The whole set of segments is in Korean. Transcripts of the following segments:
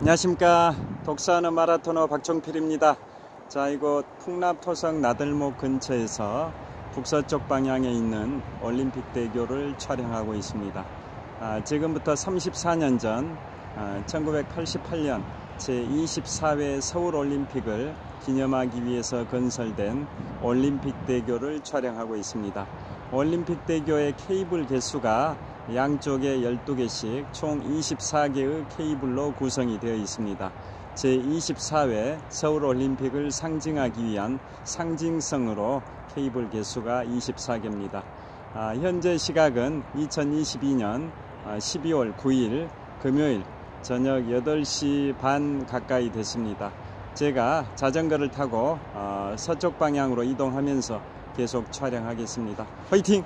안녕하십니까. 독서하는 마라토너 박종필입니다. 자, 이곳 풍납토성 나들목 근처에서 북서쪽 방향에 있는 올림픽대교를 촬영하고 있습니다. 지금부터 34년 전 1988년 제24회 서울올림픽을 기념하기 위해서 건설된 올림픽대교를 촬영하고 있습니다. 올림픽대교의 케이블 개수가 양쪽에 12개씩 총 24개의 케이블로 구성이 되어 있습니다. 제24회 서울올림픽을 상징하기 위한 상징성으로 케이블 개수가 24개입니다. 현재 시각은 2022년 12월 9일 금요일 저녁 8시 반 가까이 됐습니다. 제가 자전거를 타고 서쪽 방향으로 이동하면서 계속 촬영하겠습니다. 화이팅!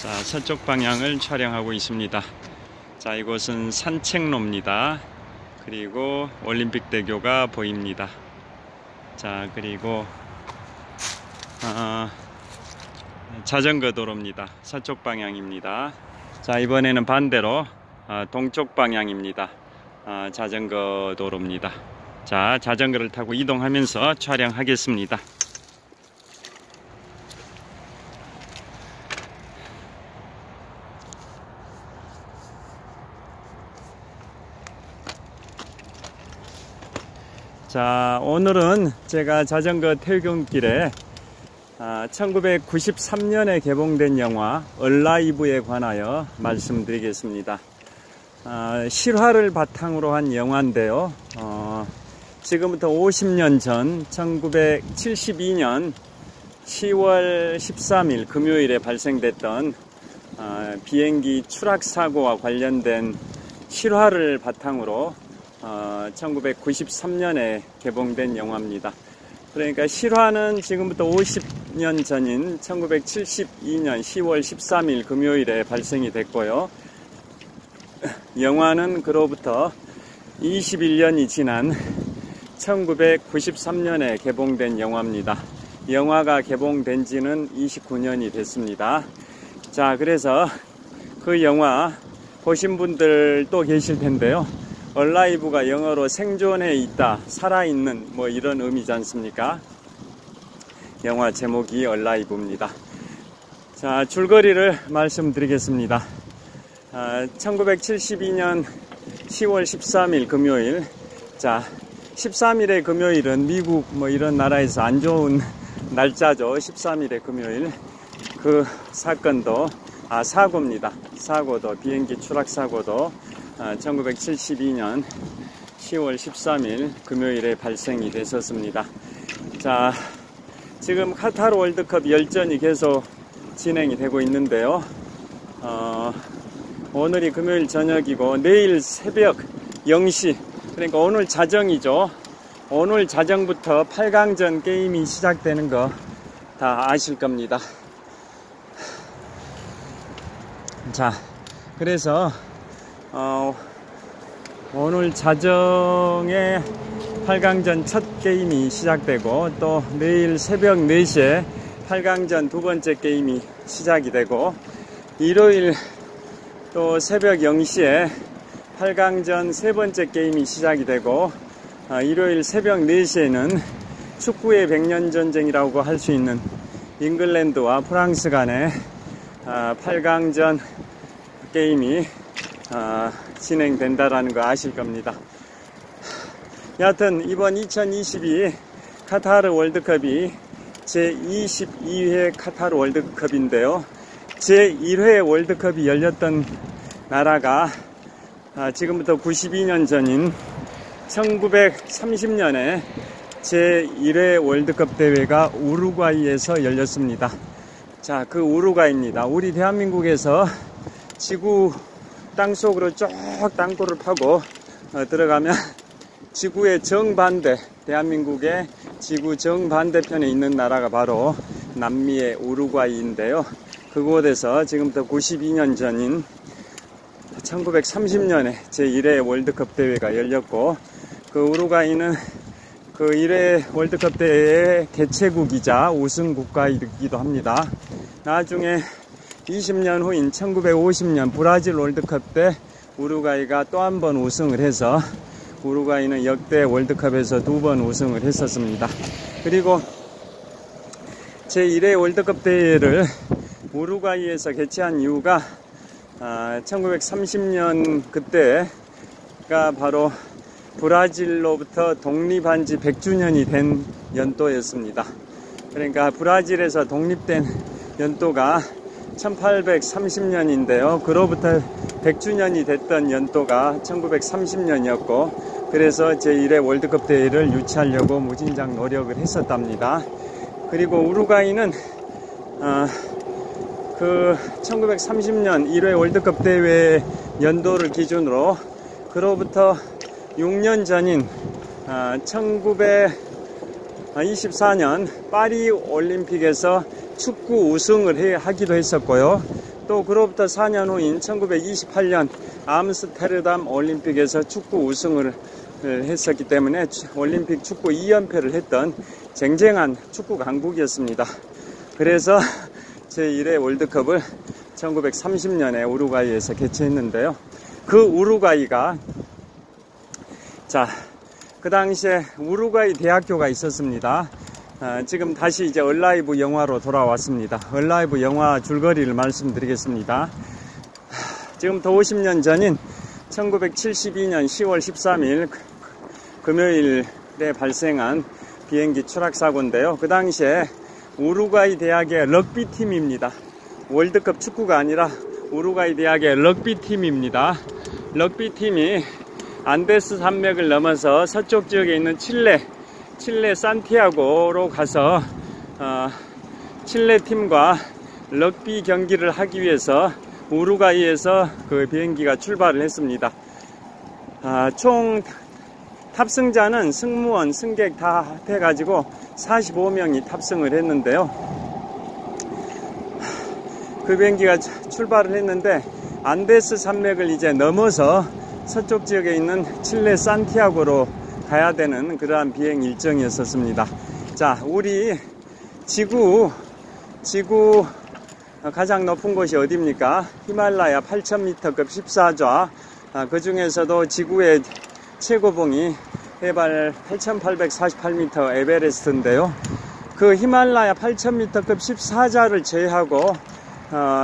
자, 서쪽 방향을 촬영하고 있습니다. 자, 이곳은 산책로입니다. 그리고 올림픽대교가 보입니다. 자, 그리고 자전거 도로입니다. 서쪽 방향입니다. 자, 이번에는 반대로 동쪽 방향입니다. 자전거 도로입니다. 자, 자전거를 타고 이동하면서 촬영하겠습니다. 자, 오늘은 제가 자전거 퇴근길에 1993년에 개봉된 영화 얼라이브에 관하여 말씀드리겠습니다. 실화를 바탕으로 한 영화인데요. 지금부터 50년 전 1972년 10월 13일 금요일에 발생됐던 비행기 추락사고와 관련된 실화를 바탕으로 1993년에 개봉된 영화입니다. 그러니까 실화는 지금부터 50년 전인 1972년 10월 13일 금요일에 발생이 됐고요. 영화는 그로부터 21년이 지난 1993년에 개봉된 영화입니다. 영화가 개봉된 지는 29년이 됐습니다. 자, 그래서 그 영화 보신 분들도 계실 텐데요. 얼라이브가 영어로 생존해 있다, 살아있는 뭐 이런 의미지 않습니까? 영화 제목이 얼라이브입니다. 자, 줄거리를 말씀드리겠습니다. 1972년 10월 13일 금요일. 자, 13일의 금요일은 미국 뭐 이런 나라에서 안 좋은 날짜죠. 13일의 금요일. 그 사건도 사고입니다. 사고도, 비행기 추락 사고도 1972년 10월 13일 금요일에 발생이 됐었습니다. 자, 지금 카타르 월드컵 열전이 계속 진행이 되고 있는데요. 오늘이 금요일 저녁이고 내일 새벽 0시, 그러니까 오늘 자정이죠. 오늘 자정부터 8강전 게임이 시작되는 거 다 아실 겁니다. 자, 그래서 오늘 자정에 8강전 첫 게임이 시작되고 또 내일 새벽 4시에 8강전 두 번째 게임이 시작이 되고 일요일 또 새벽 0시에 8강전 세 번째 게임이 시작이 되고 일요일 새벽 4시에는 축구의 100년 전쟁이라고 할 수 있는 잉글랜드와 프랑스 간의 8강전 게임이 진행된다라는 거 아실 겁니다. 여하튼 이번 2022 카타르 월드컵이 제22회 카타르 월드컵인데요. 제1회 월드컵이 열렸던 나라가 지금부터 92년 전인 1930년에 제1회 월드컵 대회가 우루과이에서 열렸습니다. 자, 그 우루과이입니다. 우리 대한민국에서 지구 땅속으로 쭉 땅굴을 파고 들어가면 지구의 정반대, 대한민국의 지구 정반대편에 있는 나라가 바로 남미의 우루과이인데요. 그곳에서 지금부터 92년 전인 1930년에 제1회 월드컵 대회가 열렸고, 그 우루과이는 그 1회 월드컵 대회의 개최국이자 우승 국가이기도 합니다. 나중에 20년 후인 1950년 브라질 월드컵 때 우루과이가 또 한 번 우승을 해서 우루과이는 역대 월드컵에서 2번 우승을 했었습니다. 그리고 제1회 월드컵 대회를 우루과이에서 개최한 이유가 1930년 그때가 바로 브라질로부터 독립한 지 100주년이 된 연도였습니다. 그러니까 브라질에서 독립된 연도가 1830년인데요. 그로부터 100주년이 됐던 연도가 1930년이었고 그래서 제1회 월드컵 대회를 유치하려고 무진장 노력을 했었답니다. 그리고 우루과이는 그 1930년 1회 월드컵 대회 연도를 기준으로 그로부터 6년 전인 1924년 파리 올림픽에서 축구 우승을 하기도 했었고요. 또 그로부터 4년 후인 1928년 암스테르담 올림픽에서 축구 우승을 했었기 때문에 올림픽 축구 2연패를 했던 쟁쟁한 축구 강국이었습니다. 그래서 제1회 월드컵을 1930년에 우루과이에서 개최했는데요. 그 우루과이가 그 당시에 우루과이 대학교가 있었습니다. 지금 다시 이제 얼라이브 영화로 돌아왔습니다. 얼라이브 영화 줄거리를 말씀드리겠습니다. 지금부터 50년 전인 1972년 10월 13일 금요일에 발생한 비행기 추락 사고인데요. 그 당시에 우루과이 대학의 럭비팀입니다. 월드컵 축구가 아니라 우루과이 대학의 럭비팀입니다. 럭비팀이 안데스 산맥을 넘어서 서쪽 지역에 있는 칠레 산티아고로 가서 칠레 팀과 럭비 경기를 하기 위해서 우루과이에서 그 비행기가 출발을 했습니다. 총 탑승자는 승무원, 승객 다 합해가지고 45명이 탑승을 했는데요. 그 비행기가 출발을 했는데 안데스 산맥을 이제 넘어서 서쪽 지역에 있는 칠레 산티아고로 가야 되는 그러한 비행 일정이었습니다. 우리 지구 가장 높은 곳이 어디입니까? 히말라야 8,000m급 14좌. 그 중에서도 지구의 최고봉이 해발 8,848m 에베레스트인데요. 그 히말라야 8,000m급 14좌를 제외하고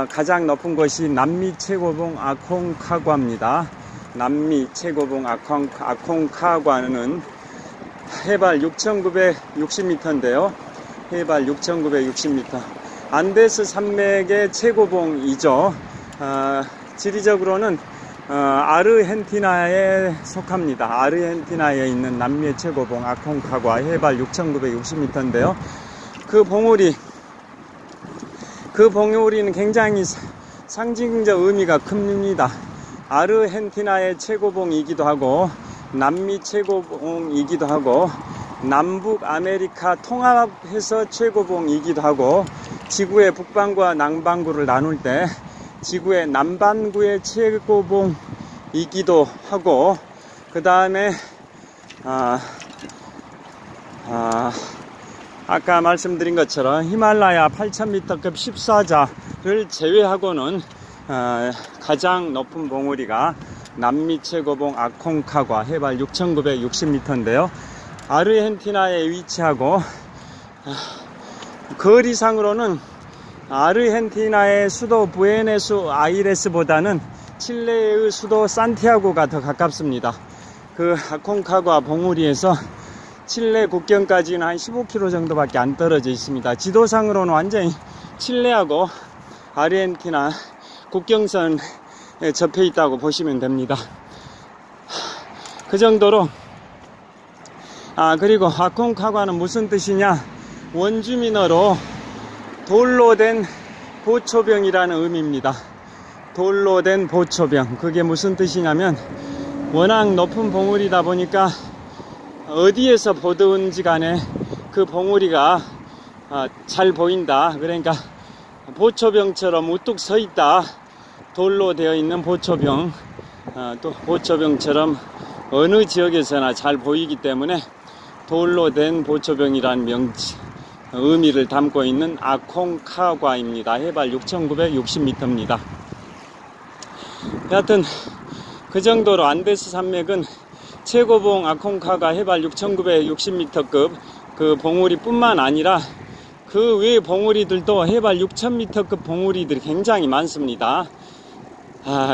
가장 높은 곳이 남미 최고봉 아콩카과입니다. 남미 최고봉 아콩카과는 해발 6,960m인데요. 해발 6,960m. 안데스 산맥의 최고봉이죠. 지리적으로는 아르헨티나에 속합니다. 아르헨티나에 있는 남미의 최고봉 아콩카과 해발 6,960m인데요. 그 봉우리는 굉장히 상징적 의미가 큽니다. 아르헨티나의 최고봉이기도 하고 남미 최고봉이기도 하고 남북 아메리카 통합해서 최고봉이기도 하고 지구의 북반구와 남반구를 나눌 때 지구의 남반구의 최고봉이기도 하고 그 다음에 아까 말씀드린 것처럼 히말라야 8,000m급 14좌를 제외하고는 가장 높은 봉우리가 남미 최고봉 아콩카과 해발 6,960m인데요. 아르헨티나에 위치하고 거리상으로는 아르헨티나의 수도 부에노스 아이레스보다는 칠레의 수도 산티아고가 더 가깝습니다. 그 아콩카과 봉우리에서 칠레 국경까지는 한 15km 정도밖에 안 떨어져 있습니다. 지도상으로는 완전히 칠레하고 아르헨티나 국경선에 접해 있다고 보시면 됩니다. 그 정도로 그리고 아콩카과는 무슨 뜻이냐? 원주민어로 돌로 된 보초병이라는 의미입니다. 돌로 된 보초병. 그게 무슨 뜻이냐면 워낙 높은 봉우리다 보니까 어디에서 보든지 간에 그 봉우리가 잘 보인다. 그러니까 보초병처럼 우뚝 서 있다. 돌로 되어 있는 보초병. 또 보초병처럼 어느 지역에서나 잘 보이기 때문에 돌로 된 보초병이라는 의미를 담고 있는 아콩카과입니다. 해발 6,960m입니다. 여하튼 그 정도로 안데스 산맥은 최고봉 아콩카가 해발 6,960m급 그 봉우리 뿐만 아니라 그 외 봉우리들도 해발 6,000m급 봉우리들이 굉장히 많습니다.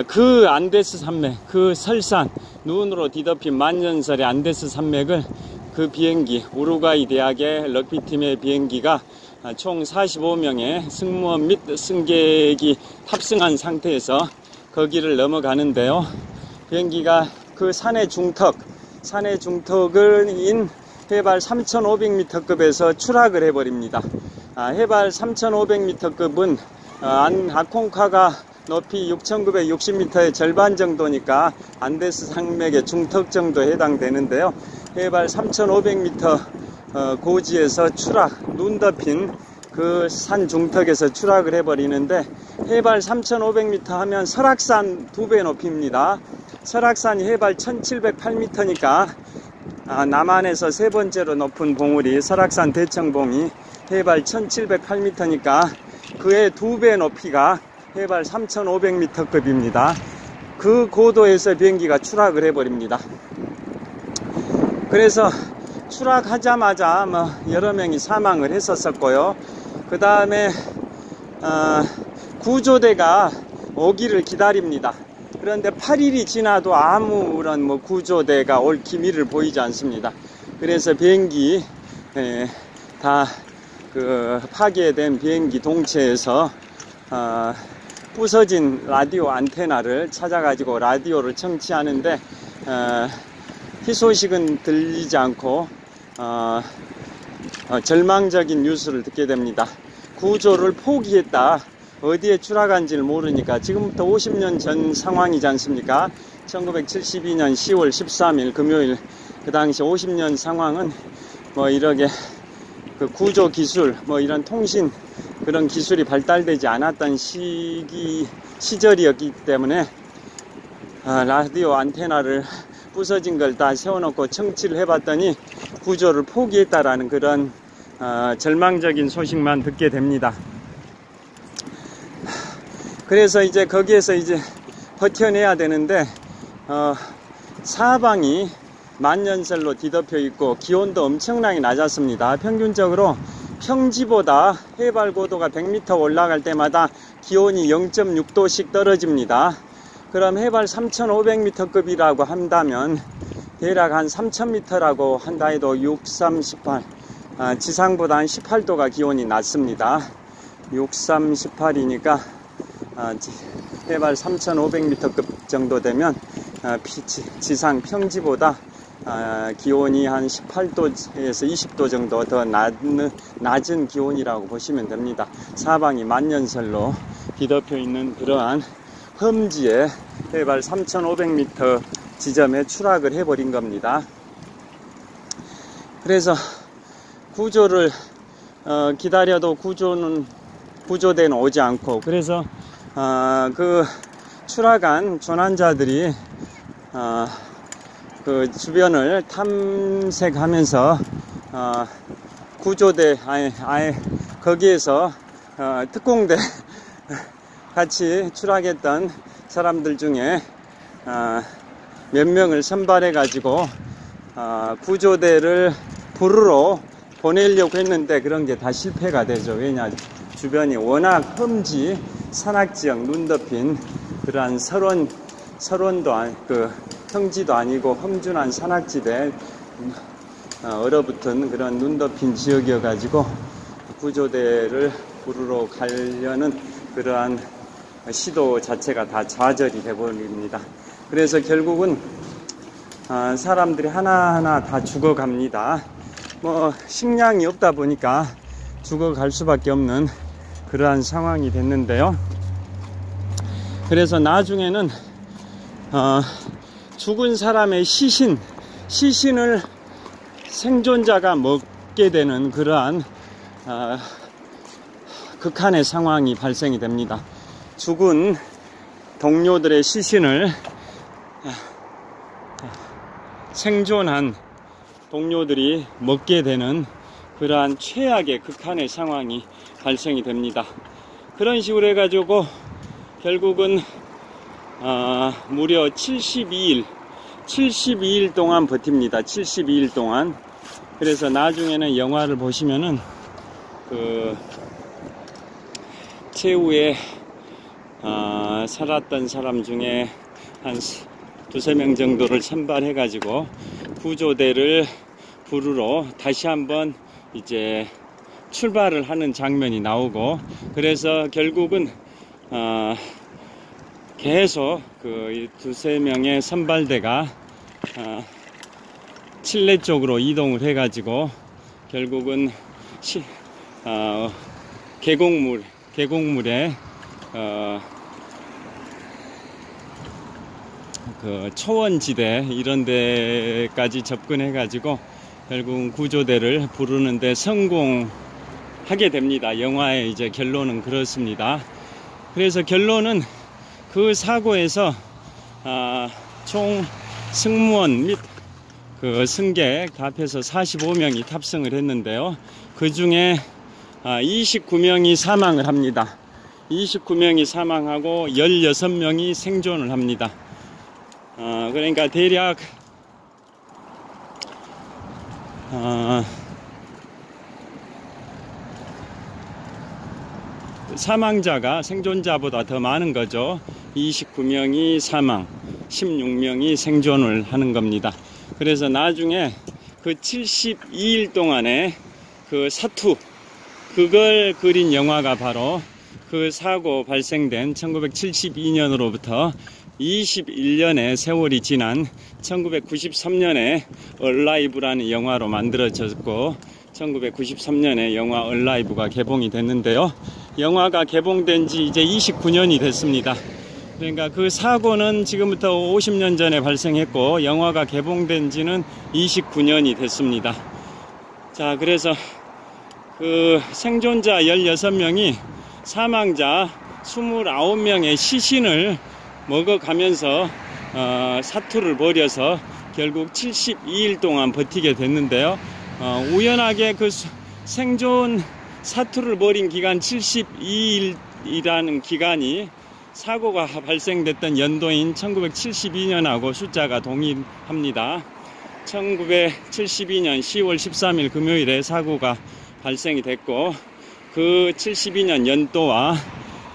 그 안데스 산맥, 그 설산, 눈으로 뒤덮인 만년설의 안데스 산맥을 그 비행기, 우루과이 대학의 럭비팀의 비행기가 총 45명의 승무원 및 승객이 탑승한 상태에서 거기를 넘어가는데요. 비행기가 그 산의 중턱인 해발 3,500m급에서 추락을 해버립니다. 해발 3,500m급은 아콩카가 높이 6,960m의 절반 정도니까 안데스 산맥의 중턱 정도에 해당되는데요. 해발 3,500m 고지에서 눈 덮인 그 산 중턱에서 추락을 해버리는데, 해발 3,500m 하면 설악산 2배 높이입니다. 설악산이 해발 1,708m니까 남한에서 세 번째로 높은 봉우리 설악산 대청봉이 해발 1,708m니까 그의 2배 높이가 해발 3,500m급입니다. 그 고도에서 비행기가 추락을 해버립니다. 그래서 추락하자마자 여러 명이 사망을 했었고요. 그 다음에 구조대가 오기를 기다립니다. 그런데 8일이 지나도 아무런 구조대가 올 기미를 보이지 않습니다. 그래서 비행기 다 파괴된 비행기 동체에서 부서진 라디오 안테나를 찾아가지고 라디오를 청취하는데 희소식은 들리지 않고 절망적인 뉴스를 듣게 됩니다. 구조를 포기했다. 어디에 추락한지를 모르니까. 지금부터 50년 전 상황이지 않습니까? 1972년 10월 13일 금요일, 그 당시 50년 상황은 이렇게 그 구조 기술, 이런 통신 그런 기술이 발달되지 않았던 시절이었기 때문에 라디오 안테나를 부서진 걸 다 세워놓고 청취를 해봤더니 구조를 포기했다라는 그런 절망적인 소식만 듣게 됩니다. 그래서 이제 거기에서 버텨내야 되는데 사방이 만년설로 뒤덮여 있고 기온도 엄청나게 낮았습니다. 평균적으로 평지보다 해발 고도가 100m 올라갈 때마다 기온이 0.6도씩 떨어집니다. 그럼 해발 3,500m급이라고 한다면 대략 한 3,000m라고 한다 해도 6, 3, 18 지상보다 한 18도가 기온이 낮습니다. 6, 3, 18이니까 해발 3,500m급 정도 되면 지상 평지보다 기온이 한 18도에서 20도 정도 더 낮은 기온이라고 보시면 됩니다. 사방이 만년설로 뒤덮여 있는 그러한 험지에 해발 3,500m 지점에 추락을 해버린 겁니다. 그래서 구조를 기다려도 구조대는 오지 않고, 그래서 그 추락한 조난자들이 그 주변을 탐색하면서 구조대 아예 거기에서 특공대 같이 추락했던 사람들 중에 몇 명을 선발해 가지고 구조대를 부르러 보내려고 했는데 그런 게 다 실패가 되죠. 왜냐, 주변이 워낙 험지 산악지역 눈 덮인 그러한 설원도 평지도 아니고 험준한 산악지대 얼어붙은 그런 눈 덮인 지역이어 가지고 구조대를 부르러 가려는 그러한 시도 자체가 다 좌절이 되버립니다. 그래서 결국은 사람들이 하나하나 다 죽어갑니다. 식량이 없다 보니까 죽어갈 수밖에 없는 그러한 상황이 됐는데요. 그래서 나중에는 죽은 사람의 시신을 생존자가 먹게 되는 그러한 극한의 상황이 발생이 됩니다. 죽은 동료들의 시신을 생존한 동료들이 먹게 되는 그러한 최악의 극한의 상황이 발생이 됩니다. 그런 식으로 해가지고 결국은 무려 72일 동안 버팁니다. 72일 동안. 그래서 나중에는 영화를 보시면은 그 최후에 살았던 사람 중에 한 두세 명 정도를 선발해 가지고 구조대를 부르러 다시 한번 이제 출발을 하는 장면이 나오고, 그래서 결국은 계속 그 두세 명의 선발대가 칠레 쪽으로 이동을 해 가지고 결국은 계곡물에 그 초원지대 이런 데까지 접근해 가지고 결국은 구조대를 부르는데 성공하게 됩니다. 영화의 이제 결론은 그렇습니다. 그래서 결론은 그 사고에서 총 승무원 및 그 승객 합해서 45명이 탑승을 했는데요. 그 중에 29명이 사망을 합니다. 29명이 사망하고 16명이 생존을 합니다. 그러니까 대략 사망자가 생존자보다 더 많은 거죠. 29명이 사망, 16명이 생존을 하는 겁니다. 그래서 나중에 그 72일 동안의 그 사투, 그걸 그린 영화가 바로 그 사고 발생된 1972년으로부터 21년의 세월이 지난 1993년에 얼라이브라는 영화로 만들어졌고, 1993년에 영화 얼라이브가 개봉이 됐는데요. 영화가 개봉된 지 이제 29년이 됐습니다. 그러니까 그 사고는 지금부터 50년 전에 발생했고 영화가 개봉된 지는 29년이 됐습니다. 자, 그래서 그 생존자 16명이 사망자 29명의 시신을 먹어가면서 사투를 벌여서 결국 72일 동안 버티게 됐는데요. 우연하게 그 생존 사투를 벌인 기간 72일이라는 기간이 사고가 발생됐던 연도인 1972년하고 숫자가 동일합니다. 1972년 10월 13일 금요일에 사고가 발생이 됐고, 그 72년 연도와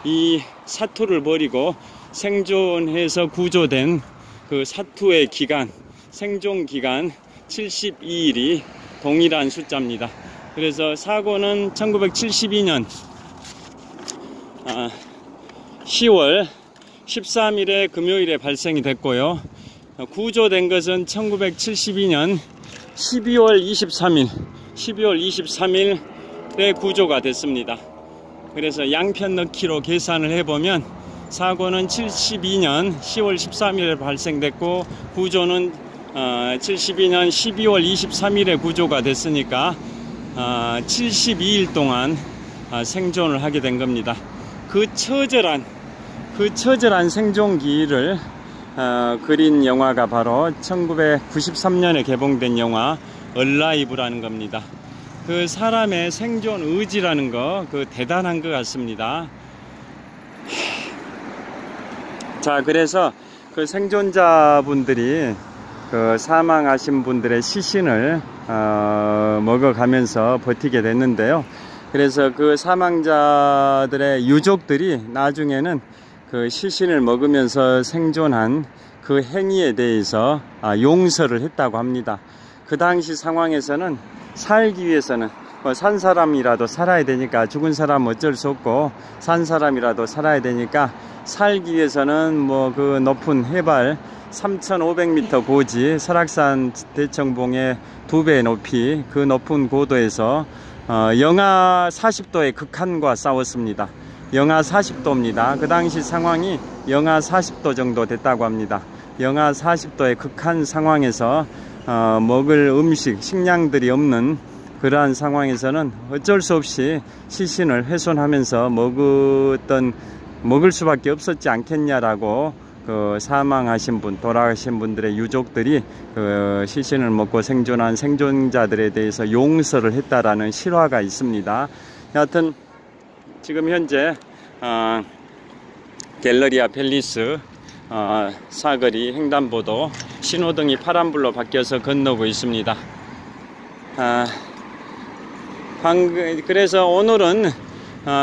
이 사투를 벌이고 생존해서 구조된 그 사투의 기간, 생존 기간 72일이 동일한 숫자입니다. 그래서 사고는 1972년 10월 13일에 금요일에 발생이 됐고요. 구조된 것은 1972년 12월 23일에 구조가 됐습니다. 그래서 양편 넣기로 계산을 해보면 사고는 72년 10월 13일에 발생됐고 구조는 72년 12월 23일에 구조가 됐으니까 72일 동안 생존을 하게 된 겁니다. 그 처절한 생존기를 그린 영화가 바로 1993년에 개봉된 영화 얼라이브라는 겁니다. 그 사람의 생존 의지라는 거, 그 대단한 것 같습니다. 자, 그래서 그 생존자분들이 그 사망하신 분들의 시신을 먹어가면서 버티게 됐는데요. 그래서 그 사망자들의 유족들이 나중에는 그 시신을 먹으면서 생존한 그 행위에 대해서 용서를 했다고 합니다. 그 당시 상황에서는 살기 위해서는 산 사람이라도 살아야 되니까, 죽은 사람은 어쩔 수 없고 산 사람이라도 살아야 되니까 살기 위해서는 뭐 그 높은 해발 3,500m 고지 설악산 대청봉의 2배 높이 그 높은 고도에서 영하 40도의 극한과 싸웠습니다. 영하 40도입니다. 그 당시 상황이 영하 40도 정도 됐다고 합니다. 영하 40도의 극한 상황에서 먹을 음식, 식량들이 없는 그러한 상황에서는 어쩔 수 없이 시신을 훼손하면서 먹을 수밖에 없었지 않겠냐라고 그 사망하신 분, 돌아가신 분들의 유족들이 그 시신을 먹고 생존한 생존자들에 대해서 용서를 했다라는 실화가 있습니다. 여하튼 지금 현재 갤러리아 팰리스 사거리 횡단보도 신호등이 파란불로 바뀌어서 건너고 있습니다. 그래서 오늘은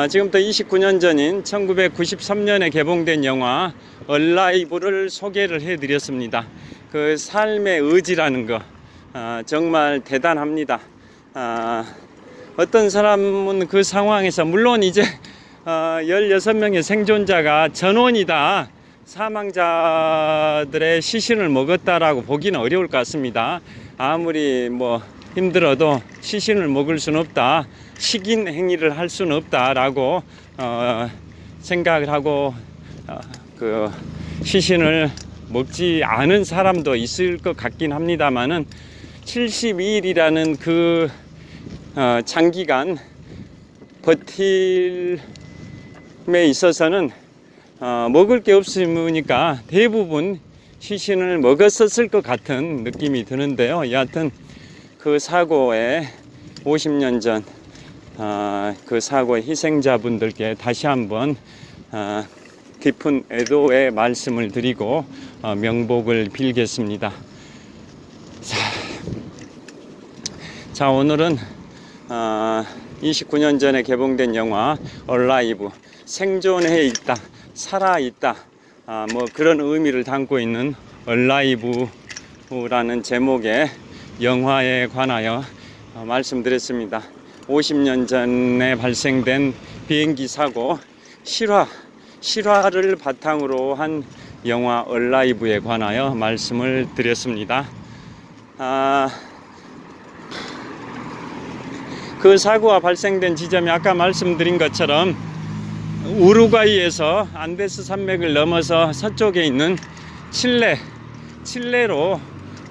지금부터 29년 전인 1993년에 개봉된 영화 얼라이브를 소개를 해드렸습니다. 그 삶의 의지라는 거 정말 대단합니다. 어떤 사람은 그 상황에서 물론 이제 16명의 생존자가 전원이 다 사망자들의 시신을 먹었다라고 보기는 어려울 것 같습니다. 아무리 뭐 힘들어도 시신을 먹을 수는 없다, 식인 행위를 할 수는 없다라고 생각을 하고 그 시신을 먹지 않은 사람도 있을 것 같긴 합니다만은 72일이라는 그 장기간 버틸 에 있어서는 먹을 게 없으니까 대부분 시신을 먹었었을 것 같은 느낌이 드는데요. 여하튼 그 사고에 50년 전 그 사고의 희생자분들께 다시 한번 깊은 애도의 말씀을 드리고 명복을 빌겠습니다. 자, 오늘은 29년 전에 개봉된 영화 얼라이브, 생존해 있다, 살아 있다, 뭐 그런 의미를 담고 있는 얼라이브라는 제목의 영화에 관하여 말씀드렸습니다. 50년 전에 발생된 비행기 사고 실화를 바탕으로 한 영화 얼라이브에 관하여 말씀을 드렸습니다. 그 사고가 발생된 지점이 아까 말씀드린 것처럼 우루과이에서 안데스 산맥을 넘어서 서쪽에 있는 칠레로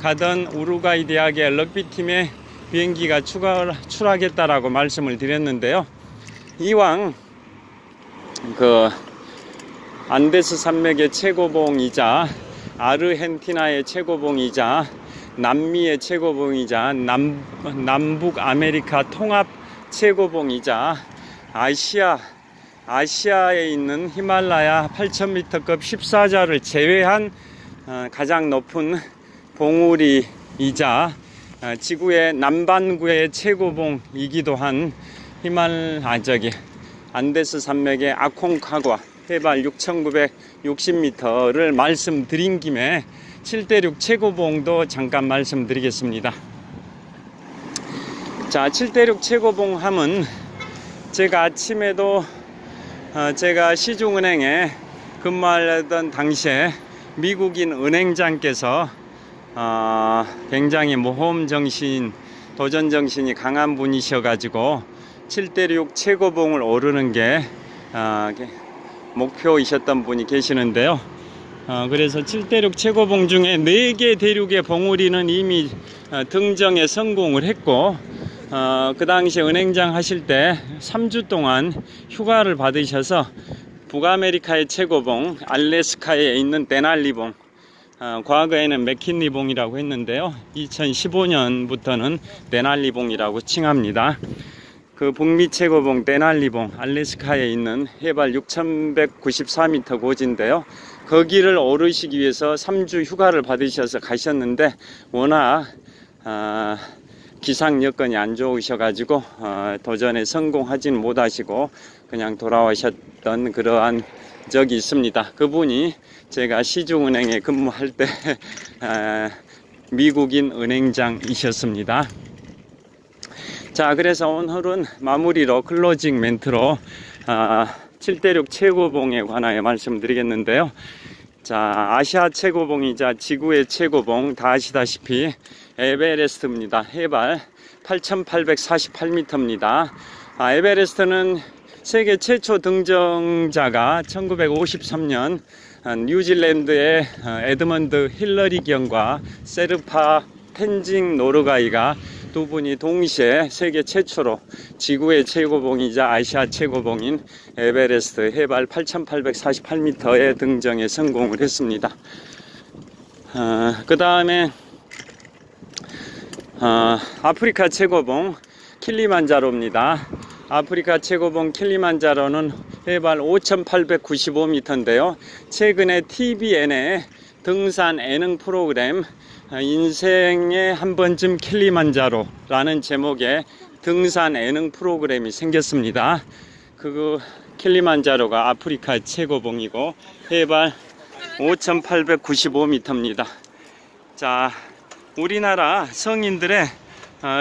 가던 우루과이 대학의 럭비팀의 비행기가 추락했다라고 말씀을 드렸는데요. 이왕 그 안데스 산맥의 최고봉이자 아르헨티나의 최고봉이자 남미의 최고봉이자 남북 아메리카 통합 최고봉이자 아시아에 있는 히말라야 8000m급 14자를 제외한 가장 높은 봉우리이자 지구의 남반구의 최고봉이기도 한 안데스 산맥의 아콩카과 해발 6960m를 말씀드린 김에 7대륙 최고봉도 잠깐 말씀드리겠습니다. 자, 7대륙 최고봉 함은 제가 아침에도 제가 시중은행에 근무하던 당시에 미국인 은행장께서 굉장히 모험정신, 도전정신이 강한 분이셔가지고 7대륙 최고봉을 오르는 게 목표이셨던 분이 계시는데요. 그래서 7대륙 최고봉 중에 4개 대륙의 봉우리는 이미 등정에 성공을 했고 그 당시 은행장 하실 때 3주 동안 휴가를 받으셔서 북아메리카의 최고봉 알래스카에 있는 데날리봉, 과거에는 맥킨리봉이라고 했는데요, 2015년부터는 데날리봉이라고 칭합니다. 그 북미 최고봉 데날리봉 알래스카에 있는 해발 6194m 고지인데요, 거기를 오르시기 위해서 3주 휴가를 받으셔서 가셨는데 워낙 기상 여건이 안 좋으셔가지고 도전에 성공하진 못하시고 그냥 돌아오셨던 그러한 적이 있습니다. 그분이 제가 시중은행에 근무할 때 미국인 은행장이셨습니다. 자, 그래서 오늘은 마무리로 클로징 멘트로 7대륙 최고봉에 관하여 말씀드리겠는데요. 자, 아시아 최고봉이자 지구의 최고봉 다 아시다시피 에베레스트입니다. 해발 8848m입니다. 에베레스트는 세계 최초 등정자가 1953년 뉴질랜드의 에드먼드 힐러리 경과 세르파 텐징 노르가이가 두 분이 동시에 세계 최초로 지구의 최고봉이자 아시아 최고봉인 에베레스트 해발 8,848m에 등정에 성공을 했습니다. 그 다음에 아프리카 최고봉 킬리만자로입니다. 아프리카 최고봉 킬리만자로는 해발 5,895m인데요. 최근에 TVN의 등산 예능 프로그램 인생에 한 번쯤 킬리만자로라는 제목의 등산 예능 프로그램이 생겼습니다. 그 킬리만자로가 아프리카 최고봉이고 해발 5,895m입니다. 자, 우리나라 성인들의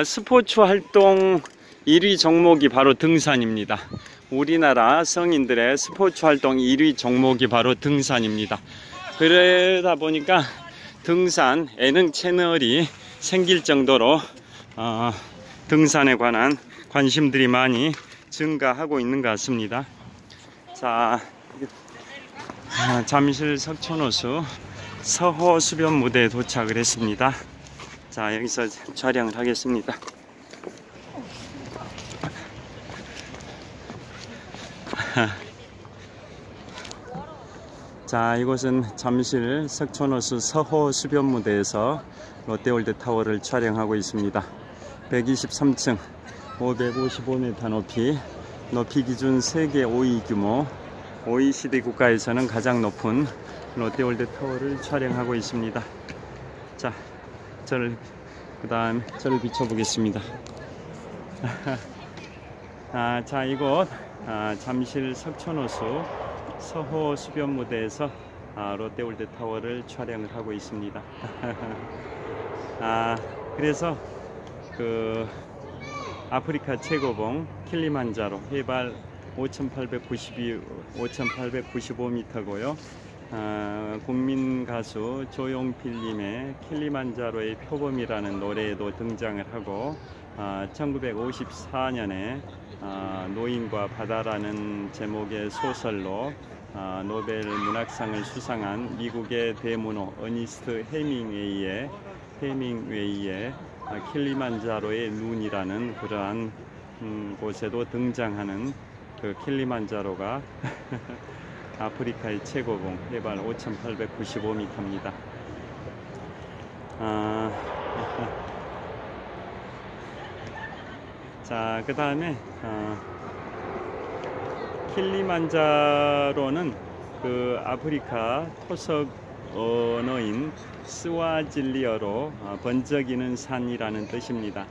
스포츠 활동 1위 종목이 바로 등산입니다. 우리나라 성인들의 스포츠 활동 1위 종목이 바로 등산입니다. 그러다 보니까 등산 예능 채널이 생길 정도로 등산에 관한 관심들이 많이 증가하고 있는 것 같습니다. 자, 잠실 석촌호수 서호 수변 무대에 도착을 했습니다. 자, 여기서 촬영을 하겠습니다. 자, 이곳은 잠실 석촌호수 서호 수변 무대에서 롯데월드 타워를 촬영하고 있습니다. 123층 555m 높이 기준 세계 5위 규모 OECD 국가에서는 가장 높은 롯데월드 타워를 촬영하고 있습니다. 자, 그 다음 저를 비춰보겠습니다. 자, 이곳 잠실 석촌호수 서호 수변 무대에서 롯데월드 타워를 촬영을 하고 있습니다. 그래서 그 아프리카 최고봉 킬리만자로 해발 5,895m고요. 국민 가수 조용필님의 킬리만자로의 표범이라는 노래에도 등장을 하고 1954년에 노인과 바다라는 제목의 소설로 노벨 문학상을 수상한 미국의 대문호 어니스트 헤밍웨이의 킬리만자로의 눈이라는 그러한 곳에도 등장하는 그 킬리만자로가 아프리카의 최고봉 해발 5,895m입니다. 자, 그 다음에 킬리만자로는 그 아프리카 토속 언어인 스와질리어로 번쩍이는 산이라는 뜻입니다.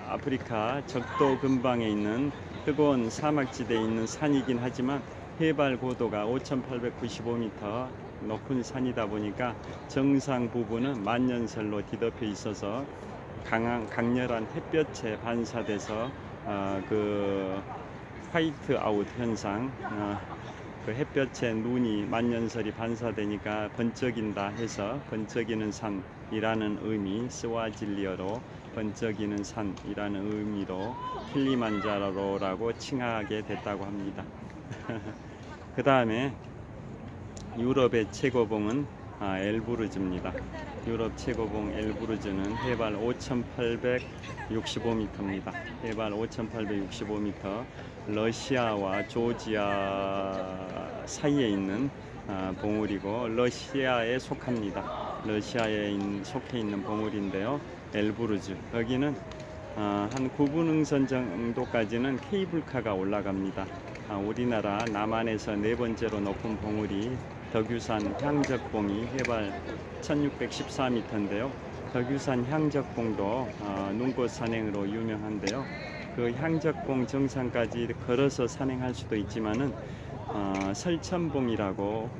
아프리카 적도 근방에 있는 뜨거운 사막지대에 있는 산이긴 하지만 해발 고도가 5,895m 높은 산이다 보니까 정상 부분은 만년설로 뒤덮여 있어서 강렬한 햇볕에 반사돼서 그 화이트 아웃 현상, 그 햇볕에 눈이 만년설이 반사되니까 번쩍인다 해서 번쩍이는 산이라는 의미, 스와질리어로 번쩍이는 산이라는 의미로 킬리만자로라고 칭하게 됐다고 합니다. 그 다음에 유럽의 최고봉은 엘브루즈입니다. 유럽 최고봉 엘브루즈는 해발 5,865m입니다. 해발 5,865m, 러시아와 조지아 사이에 있는 봉우리고 러시아에 속합니다. 러시아에 속해 있는 봉우리인데요. 엘브루즈, 여기는 한 9분 응선 정도까지는 케이블카가 올라갑니다. 우리나라 남한에서 네 번째로 높은 봉우리 덕유산 향적봉이 해발 1614m인데요. 덕유산 향적봉도 눈꽃 산행으로 유명한데요. 그 향적봉 정상까지 걸어서 산행할 수도 있지만은 설천봉이라고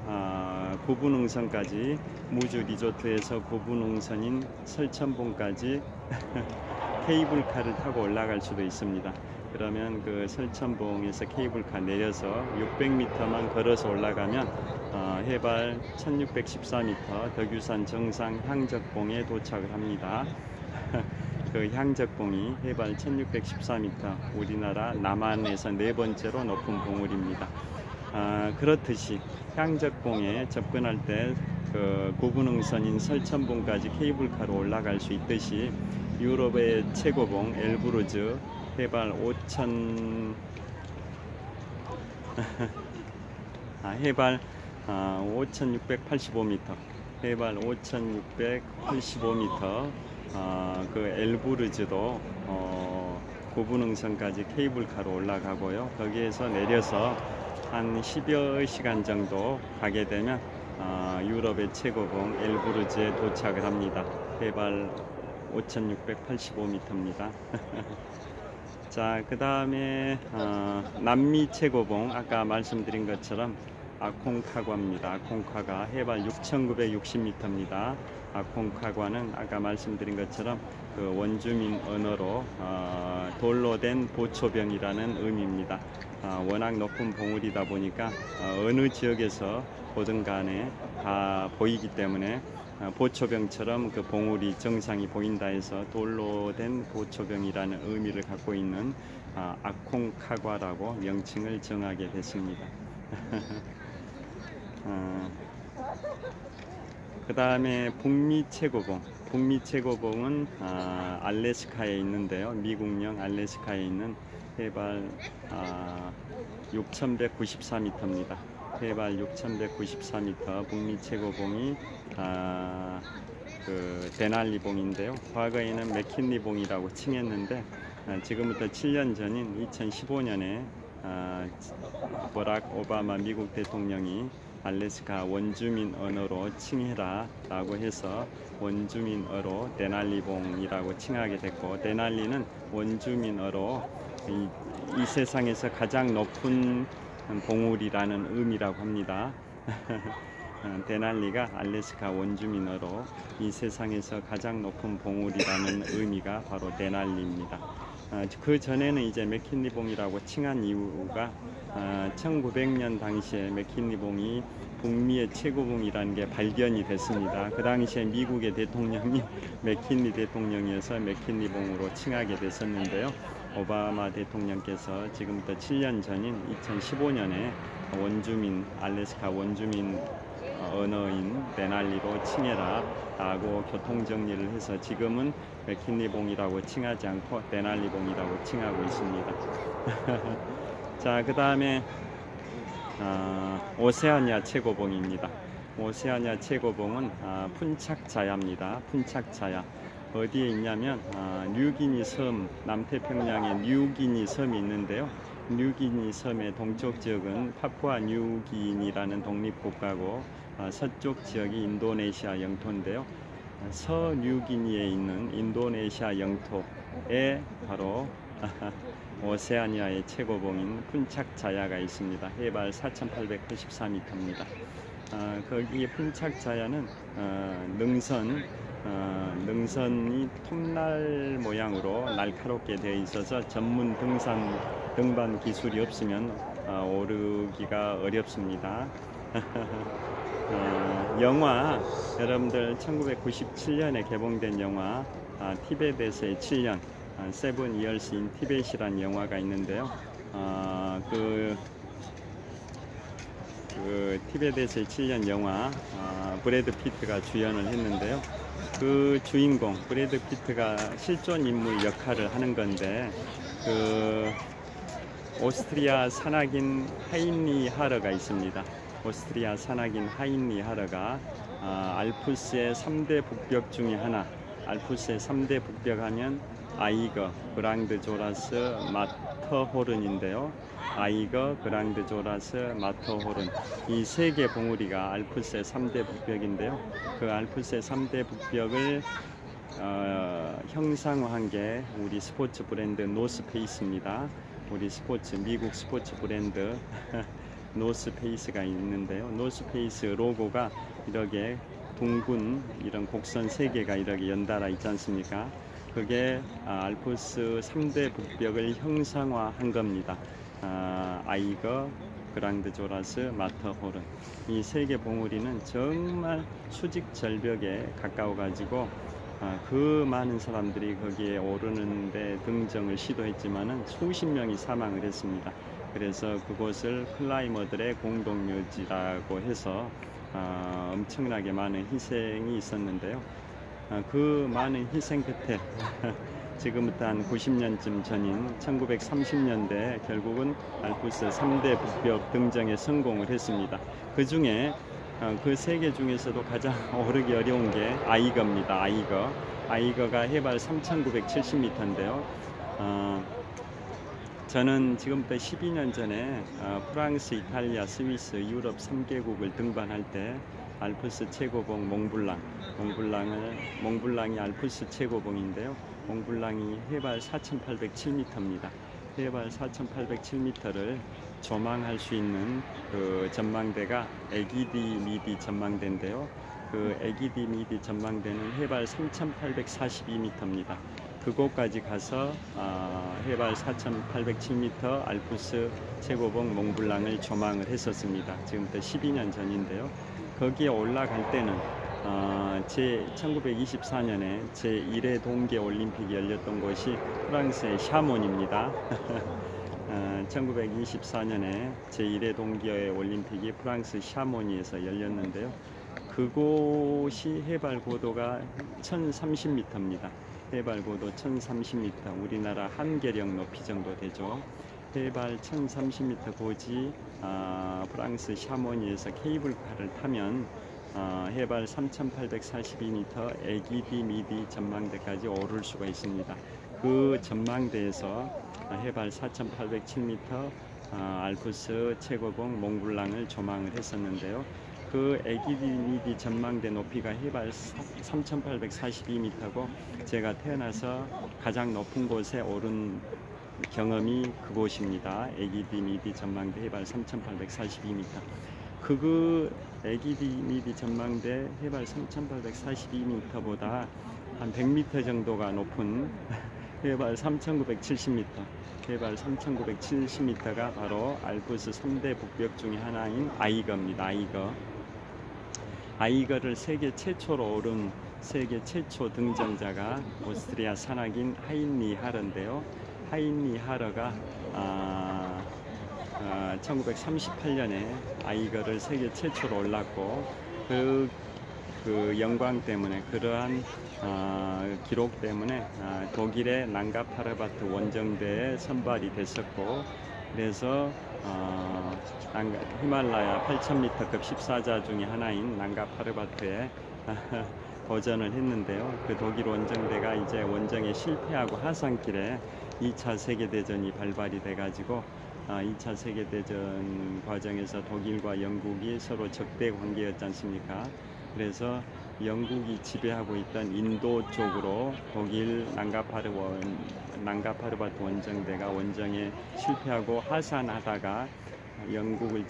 9분 응선까지 무주 리조트에서 9분 응선인 설천봉까지 케이블카를 타고 올라갈 수도 있습니다. 그러면 그 설천봉에서 케이블카 내려서 600m만 걸어서 올라가면 해발 1614m 덕유산 정상 향적봉에 도착을 합니다. 그 향적봉이 해발 1614m, 우리나라 남한에서 네 번째로 높은 봉우리입니다. 그렇듯이 향적봉에 접근할 때 그 9분 응선인 설천봉까지 케이블카로 올라갈 수 있듯이 유럽의 최고봉 엘브루즈 해발 5,000 해발 5,685m, 해발 5,685m. 그 엘브루즈도 고분응선까지 케이블카로 올라가고요. 거기에서 내려서 한 10여 시간 정도 가게 되면 유럽의 최고봉 엘브루즈에 도착을 합니다. 해발 5,685m입니다. 자, 그 다음에 남미 최고봉 아까 말씀드린 것처럼 아콩카과입니다. 아콩카과 해발 6,960m입니다. 아콩카과는 아까 말씀드린 것처럼 그 원주민 언어로 돌로 된 보초병이라는 의미입니다. 워낙 높은 봉우리다 보니까 어느 지역에서 보든 간에 다 보이기 때문에 보초병처럼 그 봉우리 정상이 보인다 해서 돌로 된 보초병이라는 의미를 갖고 있는 아콩카과라고 명칭을 정하게 됐습니다. 그 다음에 북미 최고봉. 북미 최고봉은 알래스카에 있는데요. 미국령 알래스카에 있는 해발 6,194m입니다. 해발 6,194m 북미 최고봉이 그 데날리봉인데요. 과거에는 맥킨리봉이라고 칭했는데 지금부터 7년 전인 2015년에 버락 오바마 미국 대통령이 알래스카 원주민 언어로 칭해라 라고 해서 원주민어로 데날리봉이라고 칭하게 됐고, 데날리는 원주민어로 이 세상에서 가장 높은 봉우리라는 의미라고 합니다. 데날리가 알래스카 원주민어로 이 세상에서 가장 높은 봉우리라는 의미가 바로 데날리입니다. 그 전에는 이제 맥킨리봉이라고 칭한 이유가 1900년 당시에 맥킨리봉이 북미의 최고봉이라는 게 발견이 됐습니다. 그 당시에 미국의 대통령이 맥킨리 대통령이어서 맥킨리봉으로 칭하게 됐었는데요. 오바마 대통령께서 지금부터 7년 전인 2015년에 원주민, 알래스카 원주민 언어인 데날리로 칭해라 라고 교통정리를 해서 지금은 맥킨리봉이라고 칭하지 않고 데날리봉이라고 칭하고 있습니다. 자, 그 다음에 오세아니아 최고봉입니다. 오세아니아 최고봉은 푼착자야입니다. 푼착자야. 어디에 있냐면 뉴기니 섬, 남태평양에 뉴기니 섬이 있는데요. 뉴기니 섬의 동쪽 지역은 파푸아 뉴기니라는 독립국가고 서쪽 지역이 인도네시아 영토인데요. 서뉴기니에 있는 인도네시아 영토에 바로 오세아니아의 최고봉인 푼착자야가 있습니다. 해발 4,884m입니다. 거기 푼착자야는 능선이 톱날 모양으로 날카롭게 되어 있어서 전문 등반 기술이 없으면 오르기가 어렵습니다. 영화, 여러분들 1997년에 개봉된 영화 티벳에서의 7년, Seven Years in Tibet이라는 영화가 있는데요. 그 티벳에서의 7년 영화 브래드 피트가 주연을 했는데요. 그 주인공 브래드 피트가 실존 인물 역할을 하는 건데, 그 오스트리아 산악인 하인리 하러가 있습니다. 오스트리아 산악인 하인리 하러가 알프스의 3대 북벽 중에 하나, 알프스의 3대 북벽 하면 아이거, 그랑드 조라스, 마터호른인데요. 아이거, 그랑드 조라스, 마터호른, 이 세 개 봉우리가 알프스의 3대 북벽인데요. 그 알프스의 3대 북벽을 형상화한 게 우리 스포츠 브랜드 노스페이스입니다. 우리 미국 스포츠 브랜드 노스페이스가 있는데요. 노스페이스 로고가 이렇게 둥근 이런 곡선 3개가 이렇게 연달아 있지 않습니까? 그게 알프스 3대 북벽을 형상화한 겁니다. 아이거, 그랑드 조라스, 마터호른, 이 3개 봉우리는 정말 수직 절벽에 가까워 가지고 그 많은 사람들이 거기에 오르는데 등정을 시도했지만은 수십 명이 사망을 했습니다. 그래서 그곳을 클라이머들의 공동묘지라고 해서 엄청나게 많은 희생이 있었는데요. 그 많은 희생 끝에 지금부터 한 90년쯤 전인 1930년대 결국은 알프스 3대 북벽 등정에 성공을 했습니다. 그 중에 그 세 개 중에서도 가장 오르기 어려운 게 아이거입니다. 아이거가 해발 3,970m인데요. 저는 지금부터 12년 전에 프랑스, 이탈리아, 스위스, 유럽 3개국을 등반할 때 알프스 최고봉 몽블랑이 알프스 최고봉인데요. 몽블랑이 해발 4,807m입니다. 해발 4,807m를 조망할 수 있는 그 전망대가 에기디 미디 전망대인데요. 그 에기디 미디 전망대는 해발 3,842m입니다. 그곳까지 가서 해발 4,807m 알프스 최고봉 몽블랑을 조망을 했었습니다. 지금부터 12년 전인데요. 거기에 올라갈 때는 1924년에 제1회 동계 올림픽이 열렸던 곳이 프랑스의 샤몬입니다. 1924년에 제1회 동계 올림픽이 프랑스 샤모니에서 열렸는데요. 그곳이 해발 고도가 1030m입니다. 해발 고도 1030m, 우리나라 한계령 높이 정도 되죠. 해발 1030m 고지 프랑스 샤모니에서 케이블카를 타면 해발 3842m 에기디 미디 전망대까지 오를 수가 있습니다. 그 전망대에서 해발 4807m 알프스 최고봉 몽블랑을 조망을 했었는데요. 그 에기디 미디 전망대 높이가 해발 3842m고 제가 태어나서 가장 높은 곳에 오른 경험이 그곳입니다. 에기디 미디 전망대 해발 3842m. 그 에기디 미디 전망대 해발 3842m보다 한 100m 정도가 높은 해발 3970m, 해발 3970m가 바로 알프스 3대 북벽 중에 하나인 아이거입니다. 아이거를 세계 최초로 오른 세계 최초 등정자가 오스트리아 산악인 하인리 하러인데요. 하인리 하러가 1938년에 아이거를 세계 최초로 올랐고 그 영광 때문에 그러한 기록 때문에 독일의 낭가 파르바트 원정대에 선발이 됐었고 그래서 히말라야 8000m급 14자 중에 하나인 낭가 파르바트에 도전을 했는데요. 그 독일 원정대가 이제 원정에 실패하고 하산길에 2차 세계대전이 발발이 돼가지고 2차 세계대전 과정에서 독일과 영국이 서로 적대 관계였지 않습니까? 그래서 영국이 지배하고 있던 인도 쪽으로 독일 낭가파르바트 원정대가 원정에 실패하고 하산하다가 인도를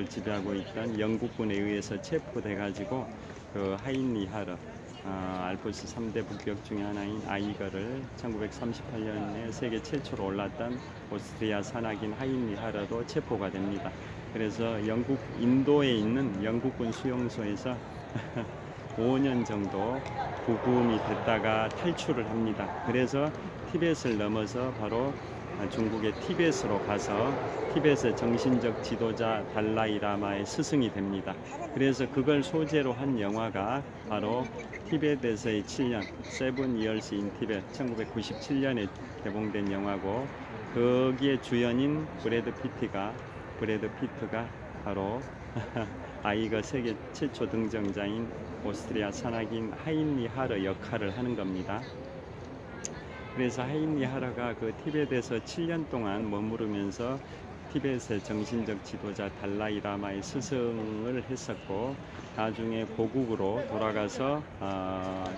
지배하고 있던 영국군에 의해서 체포돼 가지고 그 하인리 하러 알프스 3대 북벽 중에 하나인 아이거를 1938년에 세계 최초로 올랐던 오스트리아 산악인 하인리 하러도 체포가 됩니다. 그래서 인도에 있는 영국군 수용소에서 5년 정도 구금이 됐다가 탈출을 합니다. 그래서 티벳을 넘어서 바로 중국의 티벳으로 가서 티벳의 정신적 지도자 달라이라마의 스승이 됩니다. 그래서 그걸 소재로 한 영화가 바로 티벳에서의 7년, Seven Years in Tibet, 1997년에 개봉된 영화고 거기에 주연인 브래드 피트가 바로 아이거 세계 최초 등정자인 오스트리아 산악인 하인리 하러 역할을 하는 겁니다. 그래서 하인리 하러가 그 티벳에서 7년 동안 머무르면서 티벳의 정신적 지도자 달라이라마의 스승을 했었고 나중에 고국으로 돌아가서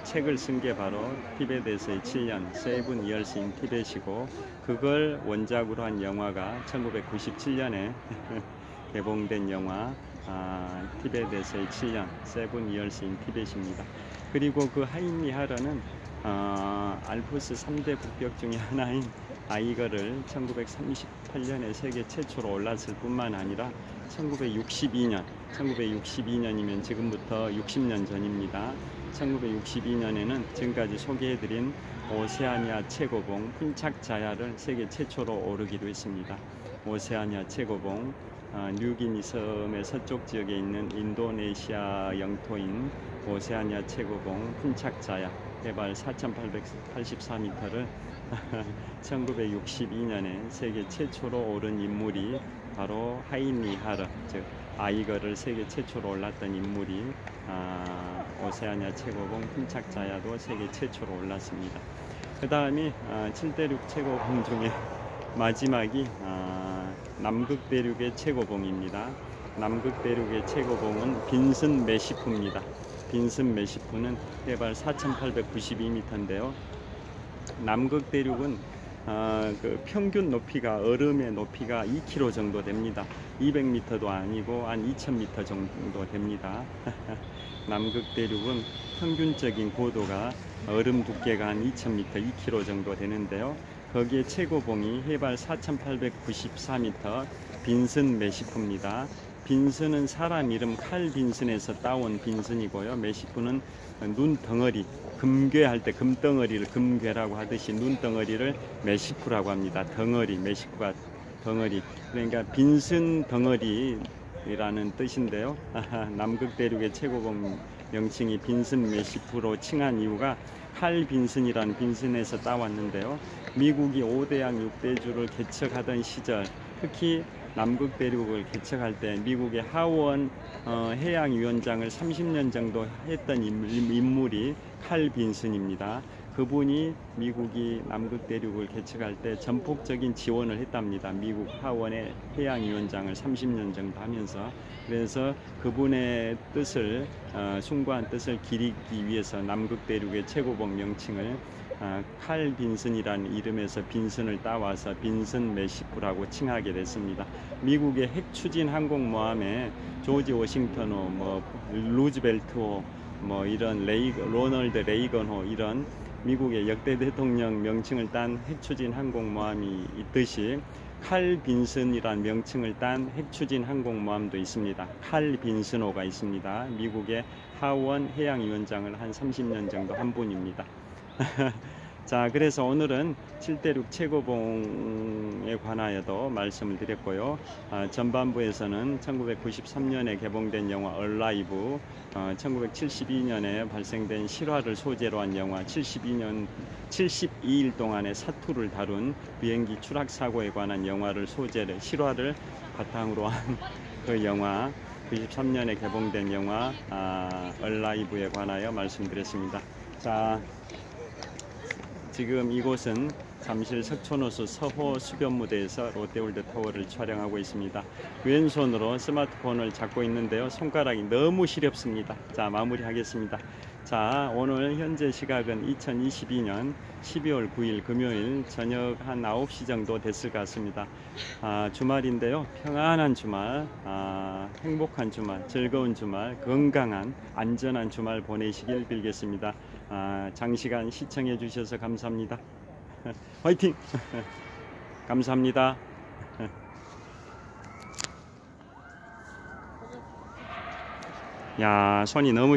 책을 쓴 게 바로 티벳에서의 7년 Seven Years in Tibet이고 그걸 원작으로 한 영화가 1997년에 개봉된 영화 티벳에서의 7년 Seven Years in Tibet입니다. 그리고 그 하인리 하러는 알프스 3대 북벽 중에 하나인 아이거를 1938년에 세계 최초로 올랐을 뿐만 아니라 1962년이면 지금부터 60년 전입니다. 1962년에는 지금까지 소개해드린 오세아니아 최고봉 푼착자야를 세계 최초로 오르기도 했습니다. 오세아니아 최고봉 뉴기니 섬의 서쪽 지역에 있는 인도네시아 영토인 오세아니아 최고봉 훈착자야 해발 4,884m를 1962년에 세계 최초로 오른 인물이 바로 하이니 하르, 즉 아이거를 세계 최초로 올랐던 인물이 오세아니아 최고봉 훈착자야도 세계 최초로 올랐습니다. 그 다음이 7대륙 최고봉 중에 마지막이 남극대륙의 최고봉입니다. 남극대륙의 최고봉은 빈슨 메시프입니다. 빈슨 메시프는 해발 4,892m인데요. 남극대륙은 그 평균 높이가 얼음의 높이가 2km 정도 됩니다. 200m도 아니고 한 2000m 정도 됩니다. 남극대륙은 평균적인 고도가 얼음 두께가 한 2000m, 2km 정도 되는데요. 거기에 최고봉이 해발 4,894m 빈슨 메시프입니다. 빈슨은 사람 이름 칼 빈슨에서 따온 빈슨이고요. 메시프는 눈덩어리, 금괴할 때 금덩어리를 금괴라고 하듯이 눈덩어리를 메시프라고 합니다. 덩어리, 메시프가 덩어리. 그러니까 빈슨 덩어리라는 뜻인데요. 남극대륙의 최고봉 명칭이 빈슨 메시프로 칭한 이유가 칼 빈슨이라는 빈슨에서 따왔는데요. 미국이 5대양 6대주를 개척하던 시절, 특히 남극대륙을 개척할 때 미국의 하원 해양위원장을 30년 정도 했던 인물이 칼 빈슨입니다. 그분이 미국이 남극대륙을 개척할 때 전폭적인 지원을 했답니다. 미국 하원의 해양위원장을 30년 정도 하면서. 그래서 그분의 뜻을 숭고한 뜻을 기리기 위해서 남극대륙의 최고봉 명칭을 칼 빈슨이라는 이름에서 빈슨을 따와서 빈슨 메시프라고 칭하게 됐습니다. 미국의 핵 추진 항공모함에 조지 워싱턴호, 루즈벨트호, 이런 로널드 레이건호 이런 미국의 역대 대통령 명칭을 딴 핵 추진 항공모함이 있듯이 칼 빈슨이라는 명칭을 딴 핵 추진 항공모함도 있습니다. 칼 빈슨호가 있습니다. 미국의 하원 해양위원장을 한 30년 정도 한 분입니다. 자, 그래서 오늘은 7대륙 최고봉에 관하여도 말씀을 드렸고요. 전반부에서는 1993년에 개봉된 영화 얼라이브, 1972년에 발생된 실화를 소재로 한 영화 72일 동안의 사투를 다룬 비행기 추락 사고에 관한 영화를 실화를 바탕으로 한 그 영화, 93년에 개봉된 영화 얼라이브에 관하여 말씀드렸습니다. 자, 지금 이곳은 잠실 석촌호수 서호 수변무대에서 롯데월드 타워를 촬영하고 있습니다. 왼손으로 스마트폰을 잡고 있는데요. 손가락이 너무 시렵습니다. 자, 마무리하겠습니다. 자, 오늘 현재 시각은 2022년 12월 9일 금요일 저녁 한 9시 정도 됐을 것 같습니다. 주말인데요. 평안한 주말, 행복한 주말, 즐거운 주말, 건강한 안전한 주말 보내시길 빌겠습니다. 장시간 시청해 주셔서 감사합니다. 화이팅! 감사합니다. 야, 손이 너무